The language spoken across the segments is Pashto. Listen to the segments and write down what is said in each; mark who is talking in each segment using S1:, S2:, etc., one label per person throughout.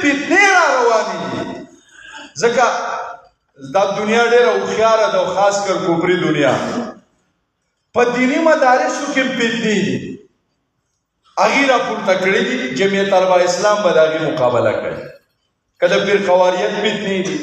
S1: فتنې را روانې دي. ځکه دا دنیا ډېره هوښیاره ده او خاص کر کفري دنیا. په دیني مدارسو کې فتنې دي، هغې راپورته کړي دي. جمعیت علماء اسلام به د هغې مقابله کوي. که د فرقواریت فتنې دي،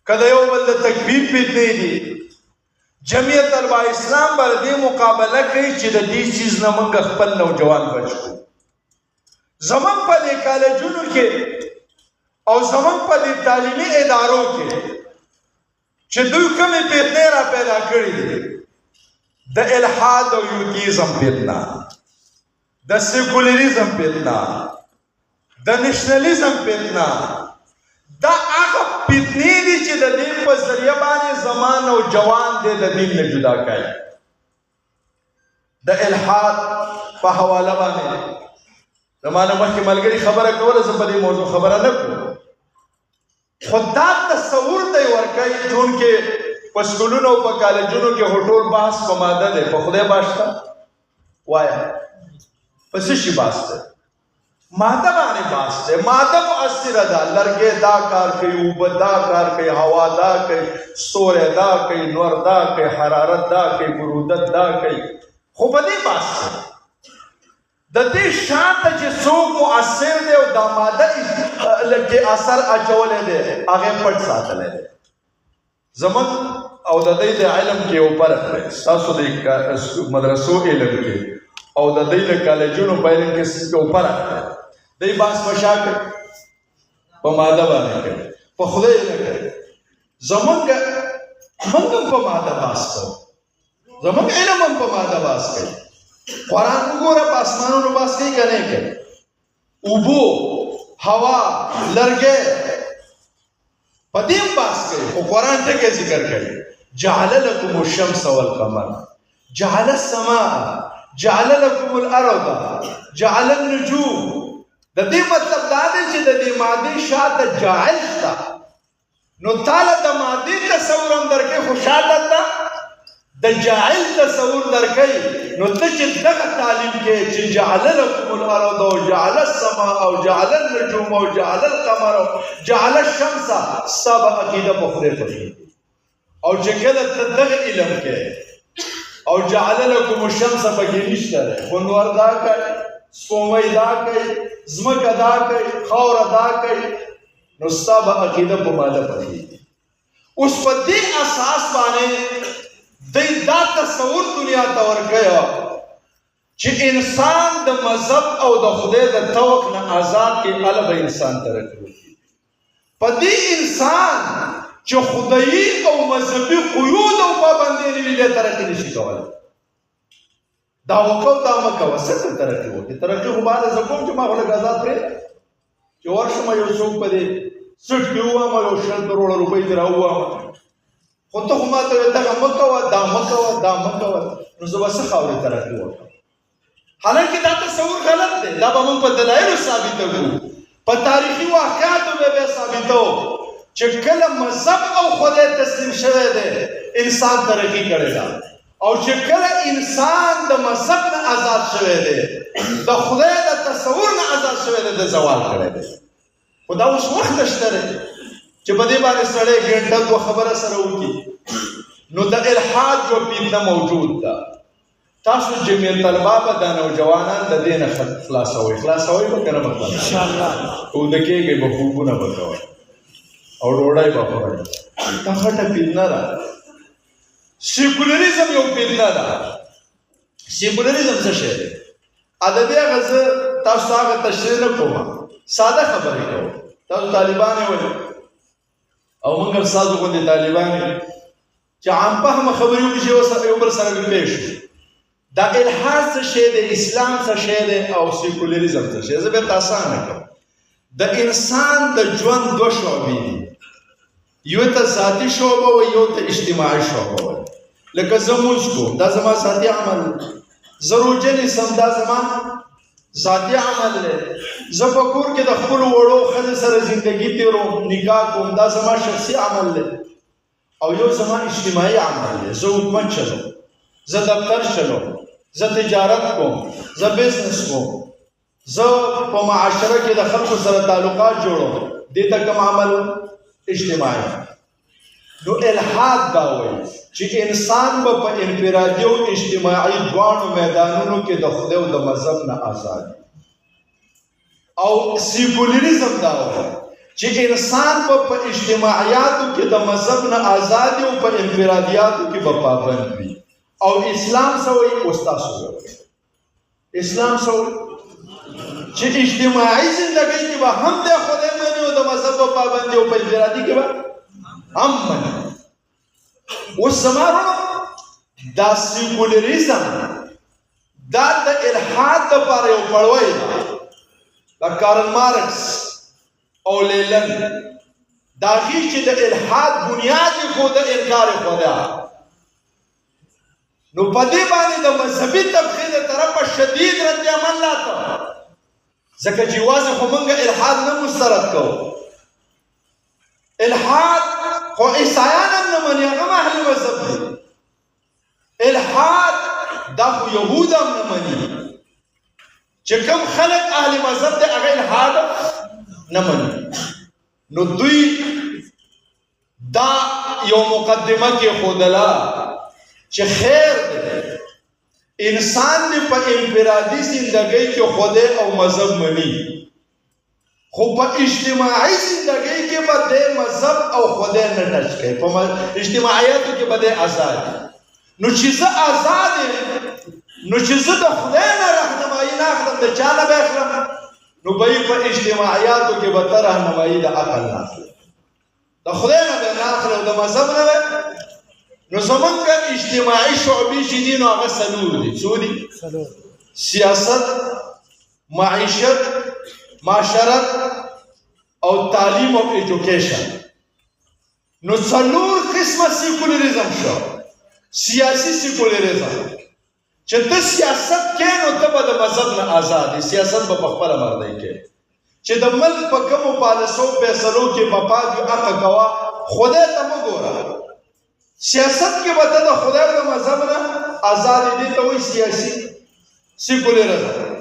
S1: که د یو بل د تکفیر فتنې دي، جمعیت علماء اسلام به د دې مقابله کوي چې د دې چیز نه موږ خپل نوجوان بچ کړو. زموږ په دې کالجونو کې او زموږ په دې تعلیمي ادارو کې چې دوی کومې فتنې را پیدا کړي دي، د الحاد او یوتیزم فتنه، د سیکولریزم فتنه، د نشنلیزم فتنه، دا هغه فتنې دي چې د دې په ذریعه باندې زمان او جوان دی د دین نه جدا کوي. د الحاد په حواله باندې زمانه مخکې ملګري خبره کوله، زه په دې موضوع خبره نه کوم، خو دا تصور دی ورکوي چونکې په سکولونو او په کالجونو کې ټول بحث په ماده دی. په خدای باشته وایه په څه شي بحث دی؟ ماده باندې بحث دی. ماده مؤثره ده، لرګی دا کار کوي، اوبه دا کار کوي، هوا دا کوي، ستوری دا کوي، نور دا کوي، حرارت دا کوي، برودت دا کوي، خو په دې بحث دی. د دې شاته چې څوک مؤثر دی او دا ماده کې اثر اچولی دی، هغې پټ ساتلی دی. زموږ او د دوی د علم کې یو فرق دی. ستاسو د مدرسو علم کې او د دوی د کالجونو په علم کې یو فرق دی. دوی بحث په شا کوي، په ماده باندې کوي، په خدای نه کوي. زموږ موږ هم په ماده بحث کوو، زموږ علم هم په ماده بحث کوي. قرآن وګوره په اسمانونو بحث کوي که نه کوي؟ اوبو، هوا، لرګی، په دې هم بحث کوي. خو قرآن ټکي ذکر کوي: جعل لكم الشمس والقمر، جعل السماء، جعل لكم الارض، جعل النجوم. د دې مطلب دا دی چې د دې مادې شاته جاعل شته، نو تاله د مادې تصور هم درکوي، خو شاته ته د جاعل تصور درکوي. نو ته چې دغه تعلیم کې چې جعل لكم الارض او جعل السماء او جعل النجوم او جعل القمر او جعل الشمس، ستا به عقیده په خدای خوښېږي. او چې کله ته دغه علم کې او جعل لكم الشمس پکې نشته دی، خو نور دا کوي، سپوږمۍ دا کوي، ځمکه دا کوي، خاوره دا کوي، نو ستا به عقیده په ماده پوهېږي. اوس په دې اساس باندې دوی دا تصور دنیا ته ورکوي چې انسان د مذهب او د خدای د توق نه آزاد کې هله به انسان ترقي وکړي. په دې انسان چې خدایي او مذهبي قیود او پابندۍ نه وي، دی ترقي نشي کولی. دا وکړه دا مه کوه، څنګه ترقي وکړي؟ ترقي خو بعد زه کوم چې ما خو لږ آزاد پرېږده چې ورشم یو څوک په دې سټ کې وواهمه، یو 100 کروړه روپۍ دې راوواهمه، خو ته خو ما ته وایې دغه مه کوه، دا مه کوه، دا مه کوه، نو زه به څه خاورې ترقي وکړم؟ حالانکې دا تصور غلط دی. دا به موږ په دلایلو ثابتوو، په تاریخي واقعاتو به بیا ثابتوو چې کله مذهب او خدای تسلیم شوی دی، انسان ترقي کړې ده، او چې کله انسان د مذهب نه آزاد شوی دی، د خدای د تصور نه آزاد شوی دی، د زوال کړی دی. خو دا اوس وخت نشته دی چې په دې باندې سړی ګنټه دوه خبره سره وکړي. نو د الحاد جو فتنه موجود ده. تاسو جمعیت طلبه به دا نوجوانان د دې نه خلاصوئ. خلاصوئ به که نه به خلاصوئ؟ انشاءالله. اوده کېږئ به، خوبونه به کوئ او ډوډۍ به خورئ. دا غټه فتنه ده. سیکولریزم یو فتنه ده. سیکولریزم څه شی دی؟ ادبي هغه زه تاسو ته هغه تشریح نه کوم، ساده خبرې کوم. تاسو طالبان یې ولې او موږ هم ستاسو غوندې طالبان یو چې عام فهمه خبرې وکړي، یو بل سره پېښ شو. دا الحاد څه شی دی، اسلام څه شی دی، او سیکولریزم څه شی دی؟ زه بېرته اسانه کړم. د انسان د ژوند دوه شعبې دي، یو ته ذاتي شعبه وایي، یو ته اجتماعي شعبه وایي. لکه زه مونځ کوم، دا زما ذاتي عمل دی. زه روژه نیسم، دا زما ذاتي عمل دی. زه په کور کې د خپلو وړو ښځې سره زندګي تېروم، نکاح کوم، دا زما شخصي عمل دی. او یو زما اجتماعي عمل دی. زه حکومت چلوم، زه دفتر چلوم، زه تجارت کوم، زه بزنس کوم، زه په معاشره کې د خلکو سره تعلقات جوړوم، دې ته کوم عمل اجتماعي. نو الحاد دا وایي چې انسان به په انفرادي او اجتماعي دواړو میدانونو کې د خدای او د مذهب نه آزاد. او سیکولریزم دا وایي چې انسان به په اجتماعیاتو کې د مذهب نه آزاد او په انفرادیاتو کې به پابند وي. او اسلام څه وایي؟ اوس تاسو وایئ اسلام څه وایي؟ چې اجتماعي زندګۍ کې به هم د خدای مني او د مذهب په پابندي او په انفرادي کې به هم مني. اوس زما وروڼو دا سیکولریزم دا د الحاد دپاره یو پړوی ده. د کارل مارکس او لیلن دا هغې چې د الحاد بنیاد یې ښوده انکار یې ښوده. نو په دې باندې د مذهبي طبقې د طرفه شدید رد عمل لاته، ځکه چې یوازې خو موږ الحاد نه مسترد کوو. الحاد خو عیسایان هم نه مني، هغه هم اهل مذهب دي. الحاد دا خو یهود هم نه مني، چې کوم خلک اهل مذهب دي هغه الحاد نه مني. نو دوی دا یو مقدمه کې ښودله چې خیر دی انسان دی په انفرادي زندګۍ کې خدای او مذهب مني، خو په اجتماعي زندګۍ کې به د مذهب او خدای نه ټچ کوي. په اجتماعیاتو کې به د آزاد. نو چې زه آزاد یم، نو چې زه د خدای نه رهنمایي نه اخلم، د چا نه به اخلم؟ نو به یې په اجتماعیاتو کې به ته رهنمایي د عقل نه اخلې، د خدای نه به نه اخلې او د مذهب نه به. نو زمونږ اجتماعي شعبې چې دي نو هغه څلور دي. څو دي؟ سیاست، معیشت، معاشرت او تعلیم او ایجوکیشن. نو څلور قسمه سیکولریزم شو. سیاسی سیکولریزم چې ته سیاست کې نو ته به د مذهب نه آزاد یې، سیاست به په خپله مردۍ کې، چې د ملک په کومو پالیسو فیصلو کې به پاک وي هغه کوه، خدای ته مه ګوره. سیاست کې به ته د خدای او د مذهب نه آزاد یې، دې ته وایي سیاسي سیکولریزم.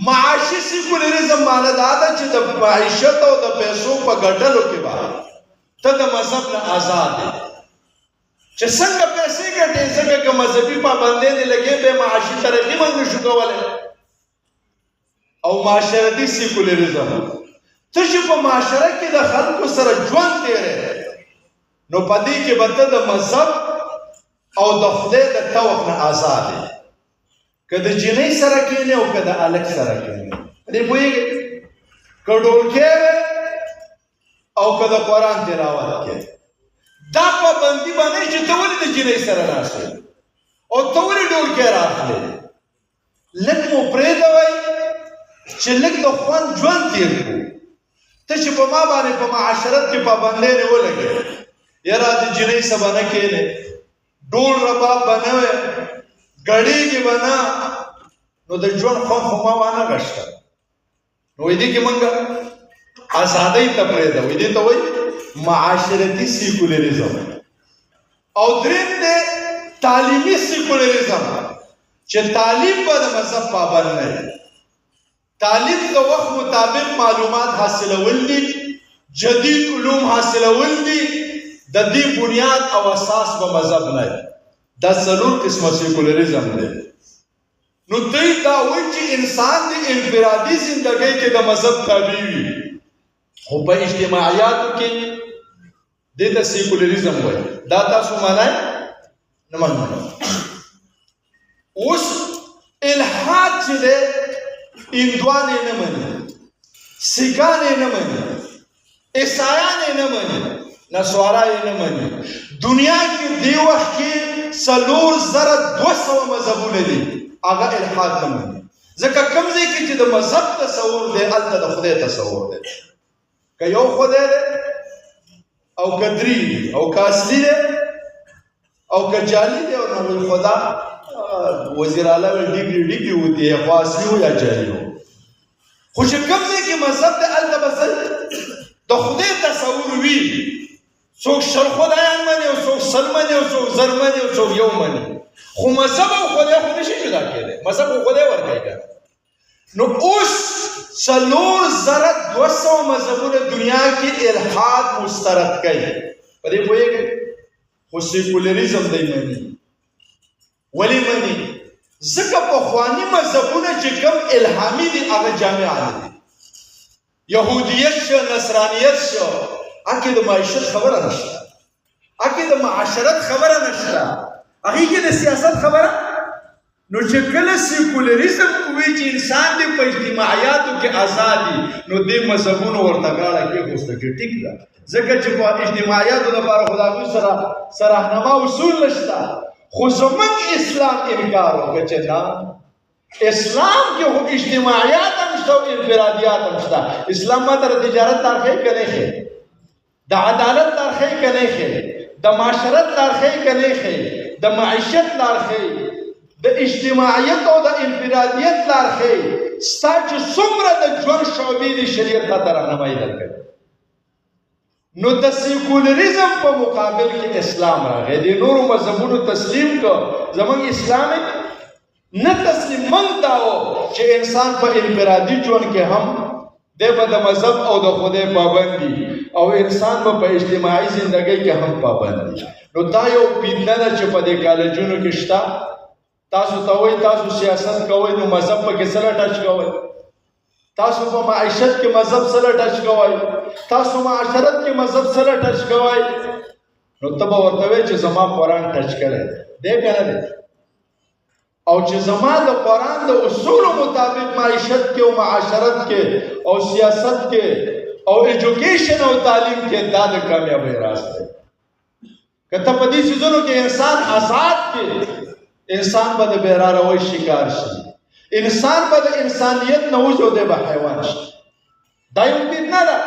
S1: معاشي سیکولریزم معنی دا ده چې د معیشت او د پیسو په ګټلو کې به ته د مذهب نه آزاد یې، چې څنګه پیسې ګټې څنګه که مذهبي پابندۍ دې لګې بیا معاشي ترقي موږ نشو کولی. او معاشرتي سیکولریزم ته چې په معاشره کې د خلکو سره ژوند تېرې، نو په دې کې به ته د مذهب او د خدای د توق نه آزاد یې، که د جنۍ سره کښېنې او که د هلک سره کښېنې. په دې پوهېږئ؟ که ډولکی وې او که د قرآن تلاوت کې، دا پابندي به نه وي چې ته ولې د جنۍ سره ناست یې او ته ولې ډولکی راخلې. لږ مو پرېږدوئ چې لږ د خوند ژوند تېر کړو. ته چې په ما باندې په معاشرت کې پابندۍ نه ولګې، یاره د جنۍ سره به نه کښېنې، ډول رباب به نه وی، ګډېږي به نه، نو د ژوند خوند خو ما وانه غشته. نو دې کې موږ ازادۍ ته پرېږدو، دې ته وایي معاشرتي سیکولریزم. او دریم دی تعلیمي سیکولریزم، چې تعلیم به د مذهب پابند نه وي. تعلیم د وخت مطابق معلومات حاصلول دي، جدید علوم حاصلول دي، د دې بنیاد او اساس به مذهب نه وي. دا څلور قسمه سیکولریزم دی. نو دوی دا وایي چې انسان د انفرادي زندګۍ کې د مذهب تابع وي، خو په اجتماعیاتو کې دې ته سیکولریزم وایي. دا تاسو منئ؟ نه منئ. اوس الحاد چې دی هندوان یې نه مني، سیکان یې نه مني، عیسایان یې نه مني، نصارا یې نه مني. دنیا کې دې وخت کې 4200 مذهبونه دي، هغه الحاد نه مني. ځکه کوم ځای کې چې د مذهب تصور دی هلته د خدای تصور دی. که یو خدای دی او که درې دي او که اصلي دی او که جعلي دی، او نو خدا وزیر اعلی ډیګري ودی خو اصلي و یا جعلي و. خو چې کوم ځای کې مذهب دی هلته به د خدای تصور وي. څوک شل خدایان مني او څوک سل مني او څوک زر مني او څوک یو مني، خو مذهب او خدای خو نشي جدا کېدی. مذهب خو خدای ورکوي که نو اوس 4200 مذهبونه دنیا کې الحاد مسترد کوي. په دې پوهېږئ؟ خو سیکولریزم دی مني. ولې مني؟ ځکه پخواني مذهبونه چې کوم الهامي دي هغه جامع دي. یهودیت شو، نصرانیت شو، هغې د معیشت خبره نشته، هغې د معاشرت خبره نشته، هغې کې د سیاست خبره. نو چې کله سیکولریزم وایي چې انسان دې په اجتماعیاتو کې آزاد دي، نو دې مذهبونو ورته غاړه کېښوسته چې ټیک ده، ځکه چې په اجتماعیاتو لپاره خو د هغوی سره راهنما اصول نشته. خو زموږ اسلام انکار وکړه چې نه، اسلام کې خو اجتماعیات هم شته او انفرادیات هم شته. اسلام ماته د تجارت لار ښیي که نه ښیي؟ د عدالت لار ښیي که نه ښیي؟ د معاشرت لار ښیي که نه ښیي؟ د معیشت لار ښیي؟ د اجتماعیت او د انفرادیت لار ښیي؟ ستا چې څومره د ژوند شعبې دي شریعت تا ته راهنمایي درکوي. نو د سیکولریزم په مقابل کې اسلام راغی. د نورو مذهبونو تسلیم کړ، زموږ اسلام نه تسلیم. موږ دا و چې انسان په انفرادي ژوند کې هم دی به د مذهب او د خدای پابند دي، او انسان به په اجتماعي زندګۍ کې هم پابند دي. نو دا یو فتنه ده چې په دې کالجونو کې شته. تاسو ته وایي تاسو سیاست کوئ، نو مذهب پکې څه له ټچ کوئ؟ تاسو په معیشت کې مذهب څه له ټچ کوئ؟ تاسو معاشرت کې مذهب څه له ټچ کوئ؟ نو ته به ورته وایې چې زما قرآن ټچ کړی دی که نه دی؟ او چې زما د قرآن د اصولو مطابق معیشت کې او معاشرت کې او سیاست کې او ایجوکیشن او تعلیم کې دا د کامیابی راز دی. که ته په دې څیزونو کې انسان آزاد کې، انسان به د بېراروۍ شکار شي، انسان به د انسانیت نه وځي او دی به حیوان شي. دا یو فتنه ده.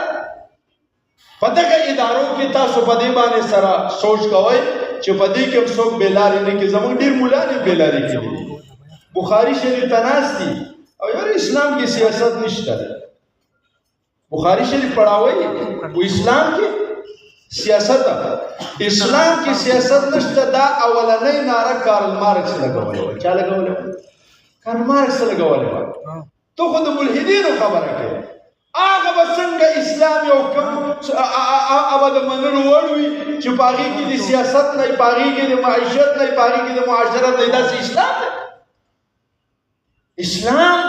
S1: په دغه ادارو کې تاسو په دې باندې سره سوچ کوئ چې په دې کې هم څوک بېلارې نه کړي. زموږ ډېر ملایان یې بېلارې کړي دي. بخاري شریف ته ناست دي او یار اسلام کې سیاست نشته ده. بخاري شریف پڑھاوئ و اسلام کې سیاست ده. اسلام کې سیاست نشته. دا اولنۍ ناره کارل مارکس لګولې وه. چا لګولې وه؟ کارل مارکس لګولې وه. ته خو د ملحدینو خبره کوې. هغه به څنګه اسلام یو کوم هغه د منلو وړ وي چې په هغې کې د سیاست نه، په هغې کې د معیشت نه، په هغې کې د معاشرت نه. داسې اسلام دی؟ اسلام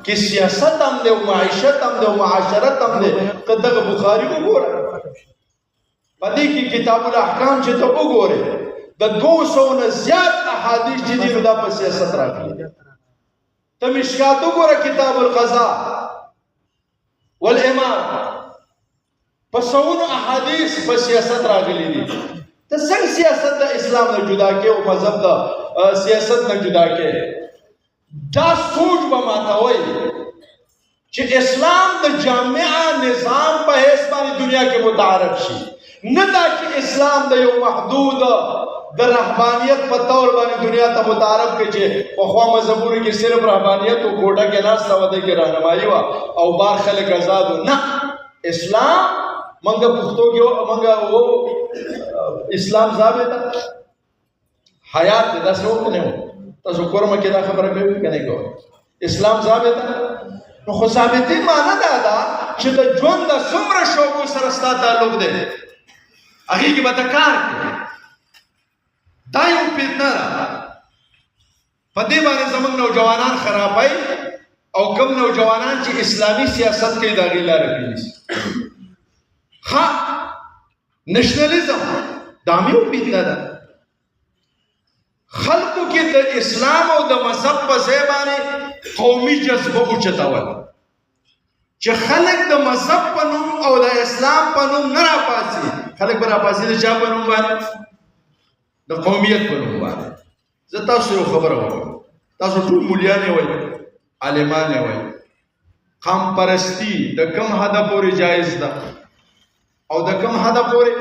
S1: کې سیاست هم دی او معیشت هم دی او معاشرت هم دی. که دغه بخاري وګوره، په دې کې کتاب الاحکام چې ته وګورې، د 200 نه زیات احادیث چې دي نو دا په سیاست راغلي. ته مشکات وګوره، کتاب القضاء والامام، په سونو احادیث په سیاست راغلي دي. ته څنګه سیاست د اسلام نه جدا کې او مذهب د سیاست نه جدا کې؟ دا سوچ به ماته وایي چې اسلام د جامع نظام په حیث باندې دنیا کې متعارف شي، نه دا چې اسلام د یو محدود د رهبانیت په طور باندې دنیا ته متعارف کړي چې پخوا مذهبونو کې صرف رهبانیت او کوټه کې ناسته وه، دې کې راهنمایي وه او بار خلک آزاد وو. نه، اسلام موږ پښتو کې موږ اسلام ضابطه حیات دی. داسې وخت نه و. تاسو کورمه کې دا خبره کوئ که نه کوئ؟ اسلام ضابطه. نو خو ضابطې معنی دا ده چې د ژوند د څومره شعبو سره ستا تعلق دی، هغې کې به ته کار کوې. دا یو فتنه ده. په دې باندې زموږ نوجوانان خرابوي او کوم نوجوانان چې اسلامي سیاست کوي د هغې لاره پرېنیسي. ښه، نشنلیزم دا هم یو فتنه ده. خلقو کې د اسلام او د مذهب په ځای باندې قومي جذبه اوچتول، چې خلک د مذهب په نوم او د اسلام په نوم نه راپاڅي. خلک به راپاڅي د چا په نوم باندې؟ د قومیت په نوم باندې. زه تاسو یو خبره وایم، تاسو ټول مولیان یې وایي، عالمان یې وایي. قوم پرستی د کوم حده پورې جایز ده او د کوم حده پورې